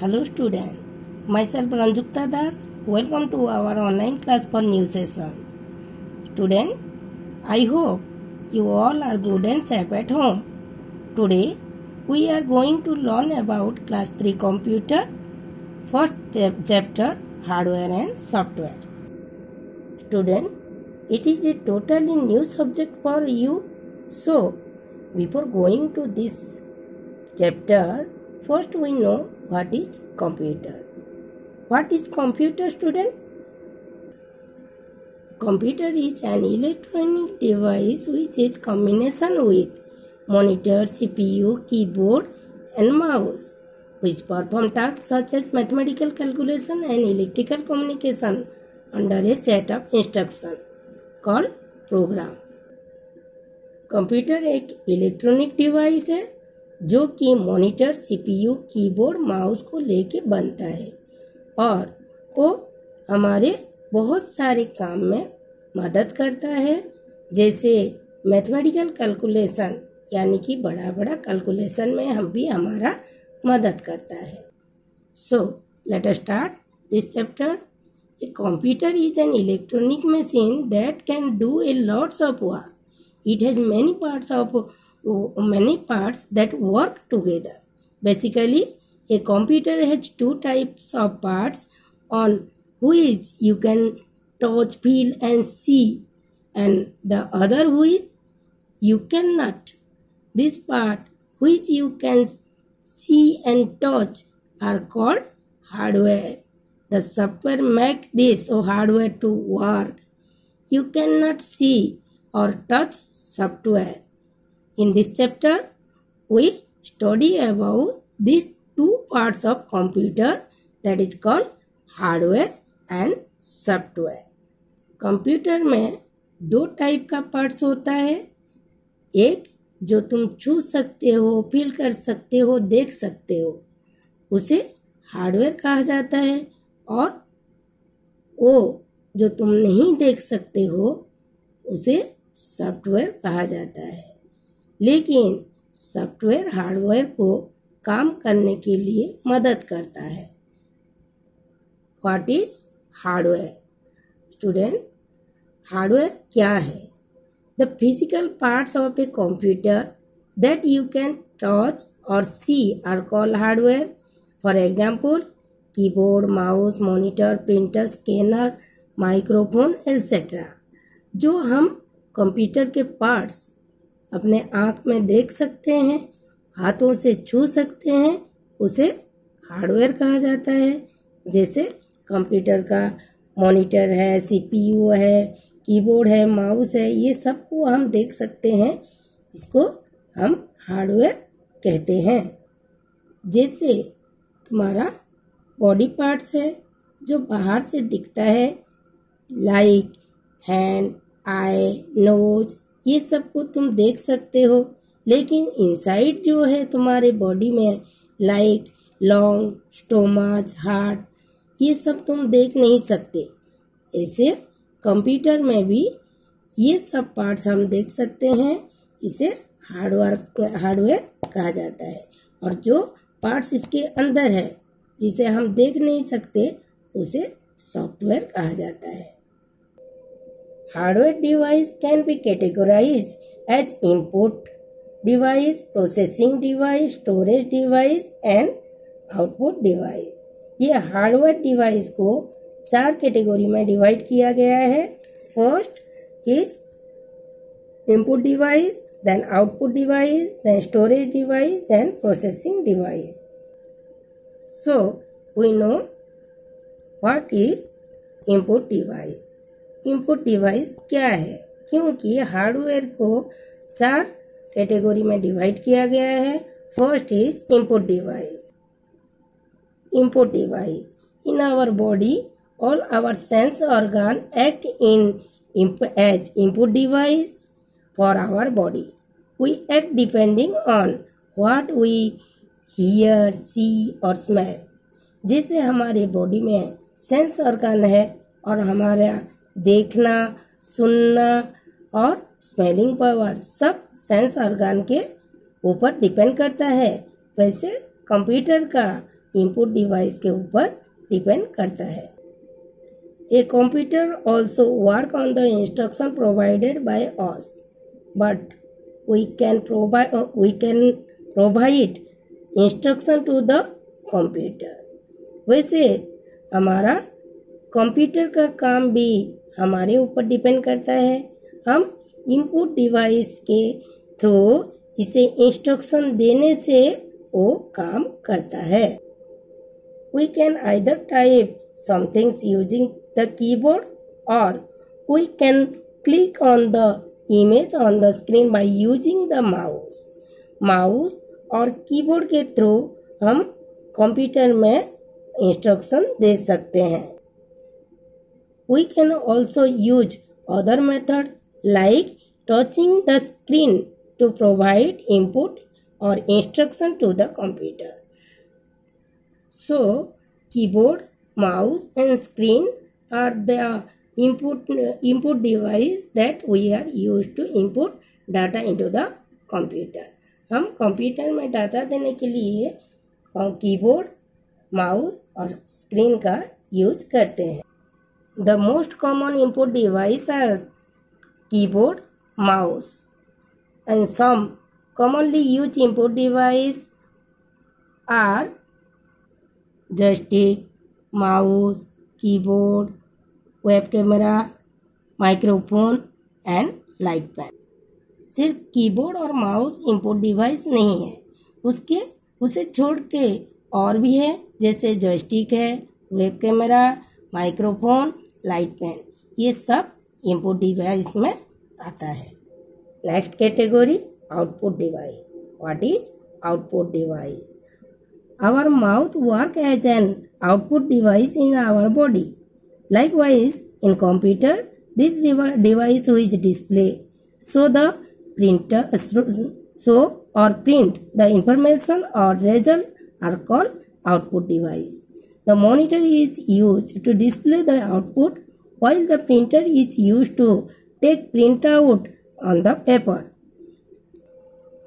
Hello student, myself Ranjukta Das. Welcome to our online class for new session. Student, I hope you all are good and safe at home. Today we are going to learn about class 3 computer, first chapter hardware and software. Student, it is a totally new subject for you. So, before going to this chapter, first we know what is computer. What is computer, student? Computer is an electronic device which is combination with monitor, CPU, keyboard and mouse, which perform tasks such as mathematical calculation and electrical communication under a set of instruction called program. Computer एक electronic device है जो कि monitor, CPU, keyboard, mouse को लेके बनता है और वो हमारे बहुत सारे काम में मदद करता है, जैसे मैथमेटिकल कैलकुलेशन यानी कि बड़ा बड़ा कैलकुलेशन में हम भी हमारा मदद करता है. So let us start this chapter. A computer is an electronic machine that can do a lots of work. It has many parts that work together. Basically, a computer has two types of parts on which you can touch, feel and see, and the other which you cannot. This part which you can see and touch are called hardware. The software makes this hardware to work. You cannot see or touch software. In this chapter, we study about these two parts of computer that is called hardware and software. Computer में दो type का parts होता है. एक जो तुम छू सकते हो, फील कर सकते हो, देख सकते हो, उसे हार्डवेयर कहा जाता है. और वो जो तुम नहीं देख सकते हो उसे सॉफ्टवेयर कहा जाता है. लेकिन सॉफ्टवेयर हार्डवेयर को काम करने के लिए मदद करता है. What is hardware? Student, hardware क्या है? The physical parts of a computer that you can touch और see are called hardware. For example, keyboard, mouse, monitor, printer, scanner, microphone etcetera. जो हम कंप्यूटर के पार्ट्स अपने आँख में देख सकते हैं, हाथों से छू सकते हैं, उसे हार्डवेयर कहा जाता है. जैसे कंप्यूटर का मॉनिटर है, सीपीयू है, कीबोर्ड है, माउस है, ये सब को हम देख सकते हैं, इसको हम हार्डवेयर कहते हैं. जैसे तुम्हारा बॉडी पार्ट्स है जो बाहर से दिखता है, लाइक हैंड, आई, नोज, ये सब को तुम देख सकते हो. लेकिन इनसाइड जो है तुम्हारे बॉडी में, लाइक लंग, स्टोमच, हार्ट, ये सब तुम देख नहीं सकते. ऐसे कंप्यूटर में भी ये सब पार्ट्स हम देख सकते हैं. इसे हार्डवेयर कहा जाता है. और जो पार्ट्स इसके अंदर है जिसे हम देख नहीं सकते उसे सॉफ्टवेयर कहा जाता है. Hardware device can be categorized as input device, processing device, storage device and output device. ये हार्डवेयर डिवाइस को 4 कैटेगरी में डिवाइड किया गया है. First is input device, then output device, then storage device, then processing device. So we know what is input device. Input device क्या है? क्योंकि hardware को 4 कैटेगरी में डिवाइड किया गया है. First is input device. Input device in our body, all our sense organ act as input device for our body. We act depending on what we hear, see और smell. जैसे हमारे body में sense organ है और हमारा देखना, सुनना और स्मेलिंग पावर सब सेंस ऑर्गन के ऊपर डिपेंड करता है. वैसे कंप्यूटर का इनपुट डिवाइस के ऊपर डिपेंड करता है। A computer also work on the instruction provided by us, but we can provide instruction to the computer. वैसे हमारा कंप्यूटर का काम भी हमारे ऊपर डिपेंड करता है। हम इनपुट डिवाइस के थ्रू इसे इंस्ट्रक्शन देने से वो काम करता है। We can either type some things using the keyboard, or we can click on the image on the screen by using the mouse. Mouse और कीबोर्ड के थ्रू हम कंप्यूटर में इंस्ट्रक्शन दे सकते हैं। We can also use other method like touching the screen to provide input or instruction to the computer. So, keyboard, mouse and screen are the input device that we are used to input data into the computer. हम computer में data देने के लिए keyboard, mouse और screen का use करते हैं। The most common input device are keyboard, mouse, and some commonly used input device are joystick, mouse, keyboard, web camera, microphone and light fan। सिर्फ कीबोर्ड और माउस इनपुट डिवाइस नहीं है, उसे छोड़ के और भी है, जैसे जॉयस्टिक है, web camera, microphone, light fan, ये सब इनपुट डिवाइस में आता है। Next category output device. What is output device? Our mouth work as an output device in our body. Likewise, in computer, this device which display so print the information or result are called output device. The monitor is used to display the output, while the printer is used to take print out on the paper.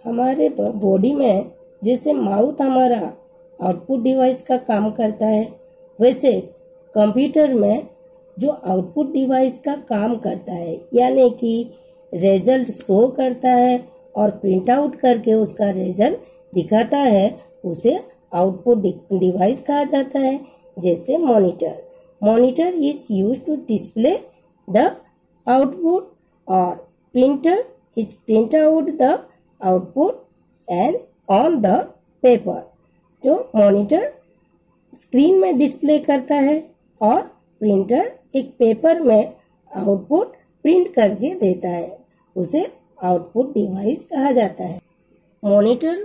हमारे body में जैसे mouth हमारा output device का काम करता है, वैसे computer में जो आउटपुट डिवाइस का काम करता है, यानी कि रिजल्ट शो करता है और प्रिंट आउट करके उसका रिजल्ट दिखाता है, उसे आउटपुट डिवाइस कहा जाता है। जैसे monitor is used to display the output और printer is print out the output and on the paper. जो मॉनिटर स्क्रीन में डिस्प्ले करता है और प्रिंटर एक पेपर में आउटपुट प्रिंट करके देता है, उसे आउटपुट डिवाइस कहा जाता है। मॉनिटर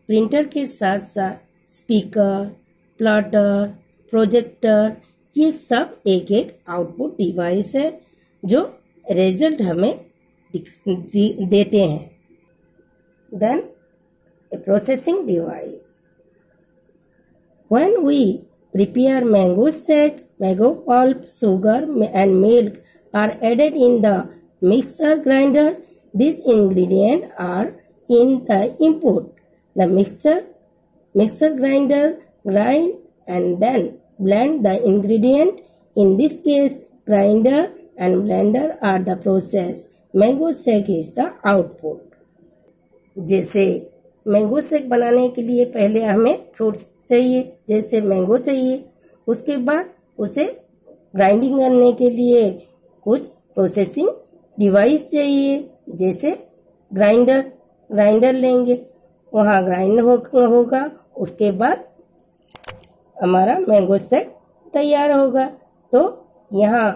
प्रिंटर के साथ साथ स्पीकर, प्लॉटर, प्रोजेक्टर, ये सब एक एक आउटपुट डिवाइस है जो रिजल्ट हमें देते हैं। Then a processing device. When we prepare mango shake, mango pulp, sugar and milk are added in the mixer grinder. These ingredients are in the input. The mixer grinder grind and then blend the ingredient. In this case, grinder and blender are the process. Mango shake is the output. जैसे mango shake बनाने के लिए पहले हमें fruits चाहिए, जैसे mango चाहिए, उसके बाद उसे ग्राइंडिंग करने के लिए कुछ प्रोसेसिंग डिवाइस चाहिए, जैसे ग्राइंडर लेंगे, वहाँ ग्राइंड होगा, उसके बाद हमारा मैंगो शेक तैयार होगा। तो यहाँ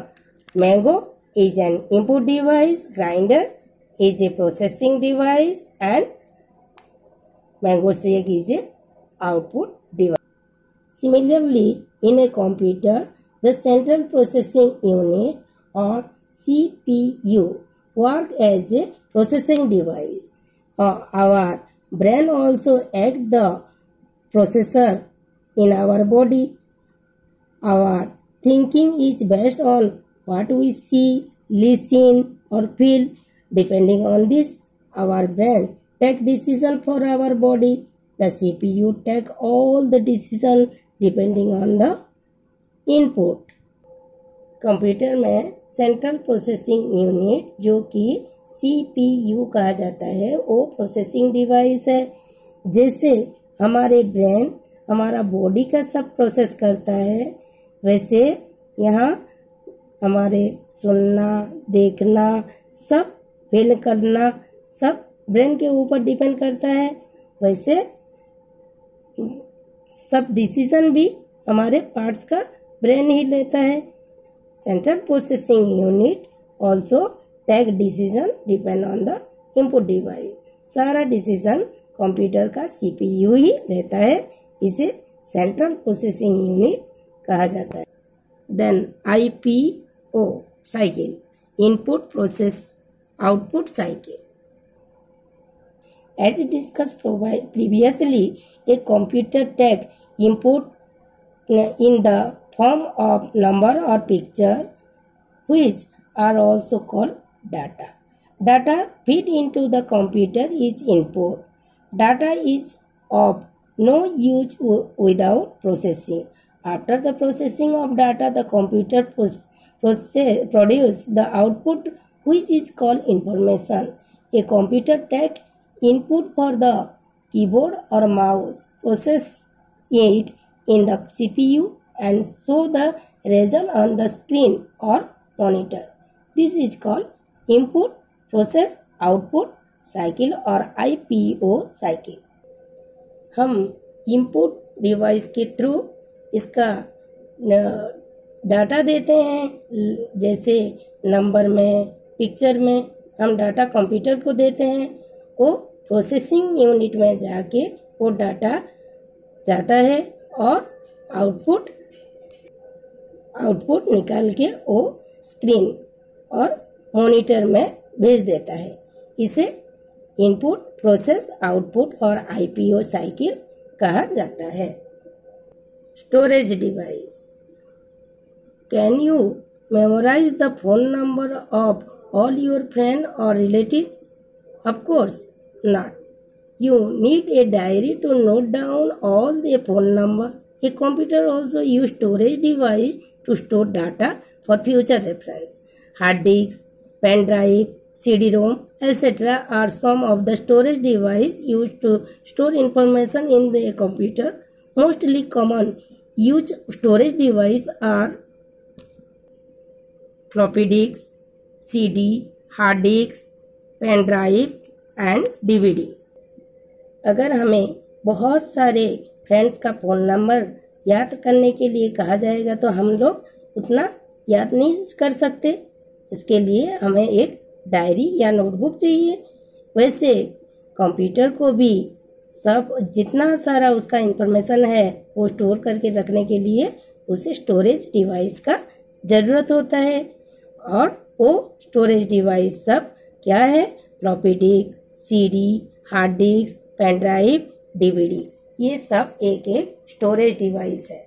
mango is an input device, grinder is a processing device and mango shake is a output device. Similarly, in a computer, the central processing unit or CPU work as a processing device. Our brain also acts the processor in our body. Our thinking is based on what we see, listen or feel. Depending on this, our brain take decision for our body. The CPU take all the decision depending on the input. Computer में central processing unit जो कि CPU कहा जाता है वो processing device है। जैसे हमारे ब्रेन हमारा बॉडी का सब प्रोसेस करता है, वैसे यहाँ हमारे सुनना, देखना, सब फील करना सब ब्रेन के ऊपर डिपेंड करता है। वैसे सब डिसीजन भी हमारे पार्ट्स का ब्रेन ही लेता है। Central processing unit also take decision depend on the input device. सारा डिसीजन कंप्यूटर का CPU ही लेता है, इसे सेंट्रल प्रोसेसिंग यूनिट कहा जाता है। Then IPO cycle, input process output cycle. As discussed previously, a computer takes input in the form of number or picture, which are also called data. Data feed into the computer is input. Data is of no use without processing. After the processing of data, the computer produces the output, which is called information. A computer takes input for the keyboard or mouse, process it in the CPU and show the result on the screen or monitor. This is called input process output cycle or IPO cycle. हम input device के through इसका data देते हैं, जैसे number में, picture में हम data computer को देते हैं। वो प्रोसेसिंग यूनिट में जाके वो डाटा जाता है और आउटपुट निकाल के वो स्क्रीन और मॉनिटर में भेज देता है। इसे इनपुट प्रोसेस आउटपुट और IPO साइकिल कहा जाता है। Storage device. Can you memorize the phone number of all your friend और relatives? Of course not. You need a diary to note down all the phone number. A computer also uses storage device to store data for future reference. Hard disk, pen drive, CD-ROM, etc. are some of the storage devices used to store information in the computer. Mostly common used storage devices are floppy disks, CD, hard disks, pen drive and DVD। अगर हमें बहुत सारे friends का phone number याद करने के लिए कहा जाएगा तो हम लोग उतना याद नहीं कर सकते। इसके लिए हमें एक डायरी या नोटबुक चाहिए। वैसे कंप्यूटर को भी सब जितना सारा उसका इंफॉर्मेशन है वो स्टोर करके रखने के लिए उसे स्टोरेज डिवाइस का ज़रूरत होता है। और वो स्टोरेज डिवाइस सब क्या है? Floppy disk, CD, hard disk, pen drive, DVD, ये सब एक एक स्टोरेज डिवाइस है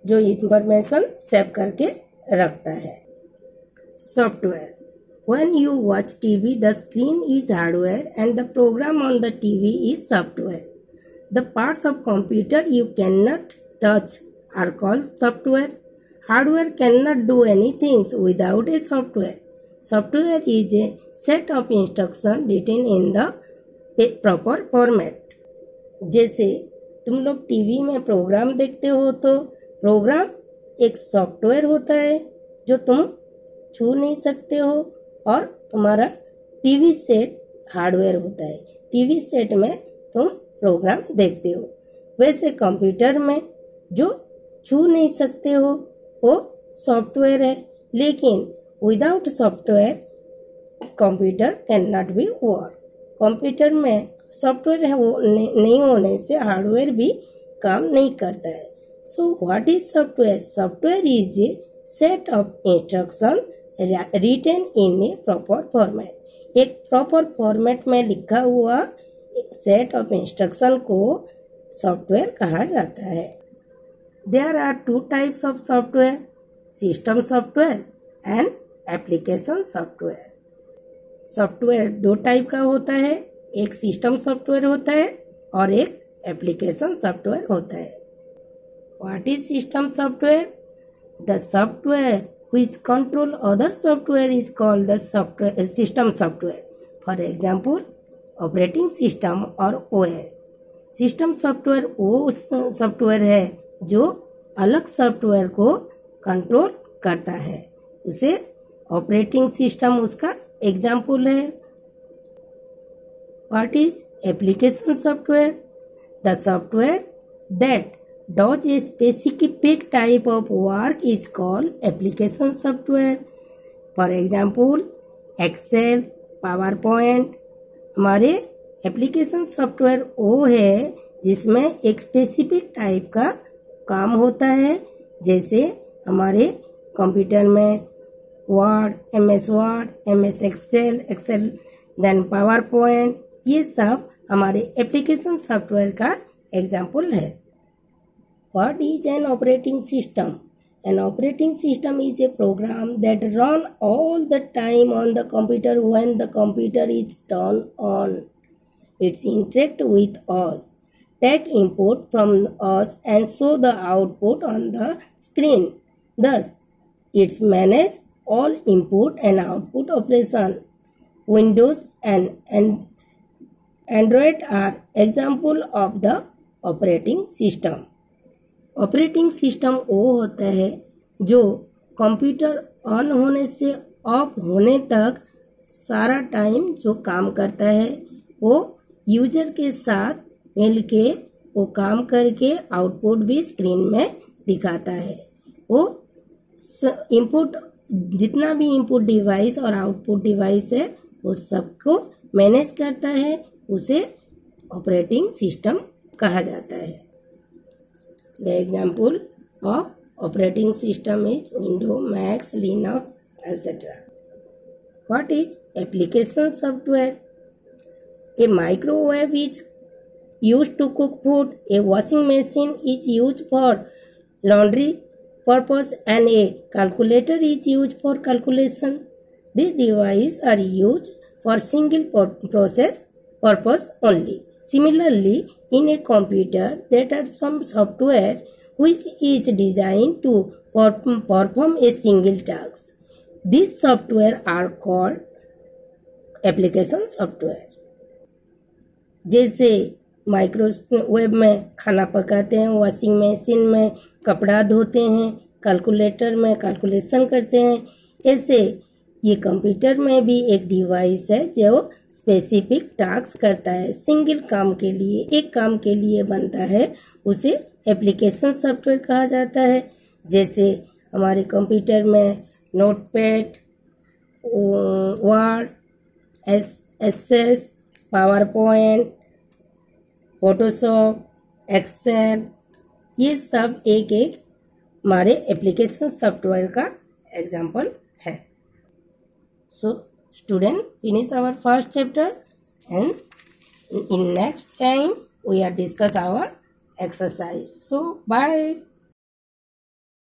जो इंफॉर्मेशन सेव करके रखता है। Software. When you watch TV, the screen is hardware and the program on the TV is software. The parts of computer you cannot touch are called software. Hardware cannot do anything without a software. Software is a set of instructions written in the proper format. जैसे तुम लोग TV में programme देखते हो तो programme एक software होता है जो तुम छू नहीं सकते हो, और तुम्हारा टीवी सेट हार्डवेयर होता है। टीवी सेट में तुम प्रोग्राम देखते हो। वैसे कंप्यूटर में जो छू नहीं सकते हो वो सॉफ्टवेयर है, लेकिन without software computer can not be work. Computer में सॉफ्टवेयर है वो नहीं होने से हार्डवेयर भी काम नहीं करता है। So what is software? Software is a set of instruction written in a proper format. एक प्रॉपर फॉर्मेट में लिखा हुआ सेट ऑफ इंस्ट्रक्शन को सॉफ्टवेयर कहा जाता है। There are two types of software, system software and application software. Software दो type का होता है, एक सिस्टम सॉफ्टवेयर होता है और एक एप्लीकेशन सॉफ्टवेयर होता है। What is system software? The software which control other software is called the software system software. For example, operating system और OS. सिस्टम सॉफ्टवेयर वो सॉफ्टवेयर है जो अलग सॉफ्टवेयर को कंट्रोल करता है, उसे ऑपरेटिंग सिस्टम उसका एग्जाम्पल है। What is application software? The software that does a specific type of work is called application software. For example, Excel, PowerPoint हमारे एप्लीकेशन सॉफ्टवेयर वो है जिसमें एक स्पेसिफिक टाइप का काम होता है, जैसे हमारे कंप्यूटर में Word, MS Excel, then PowerPoint, ये सब हमारे एप्लीकेशन सॉफ्टवेयर का एग्जाम्पल है। What is an operating system? An operating system is a program that runs all the time on the computer when the computer is turned on. It interacts with us, take input from us and show the output on the screen. Thus, it manages all input and output operation. Windows and Android are example of the operating system. Operating system वो होता है जो computer on होने से of होने तक सारा time जो काम करता है, वो यूजर के साथ मिलके वो काम करके आउटपुट भी स्क्रीन में दिखाता है। वो इनपुट जितना भी इनपुट डिवाइस और आउटपुट डिवाइस है वो सबको मैनेज करता है, उसे ऑपरेटिंग सिस्टम कहा जाता है। The example of operating system is Windows, Mac, Linux, etc. What is application software? A microwave is used to cook food, a washing machine is used for laundry purpose, and a calculator is used for calculation. These devices are used for single process purpose only. Similarly, in a computer, there are some software which is designed to perform a single task. These software are called application software. जैसे microwave में खाना पकाते हैं, washing machine में कपड़ा धोते हैं, calculator में कैलकुलेशन करते हैं, ऐसे ये कंप्यूटर में भी एक डिवाइस है जो स्पेसिफिक टास्क करता है, सिंगल काम के लिए, एक काम के लिए बनता है, उसे एप्लीकेशन सॉफ्टवेयर कहा जाता है। जैसे हमारे कंप्यूटर में Notepad, Word, SS, PowerPoint, Photoshop, Excel, ये सब एक एक हमारे एप्लीकेशन सॉफ्टवेयर का एग्जाम्पल है। So, student, finish our first chapter and in next time we are discuss our exercise. So, bye.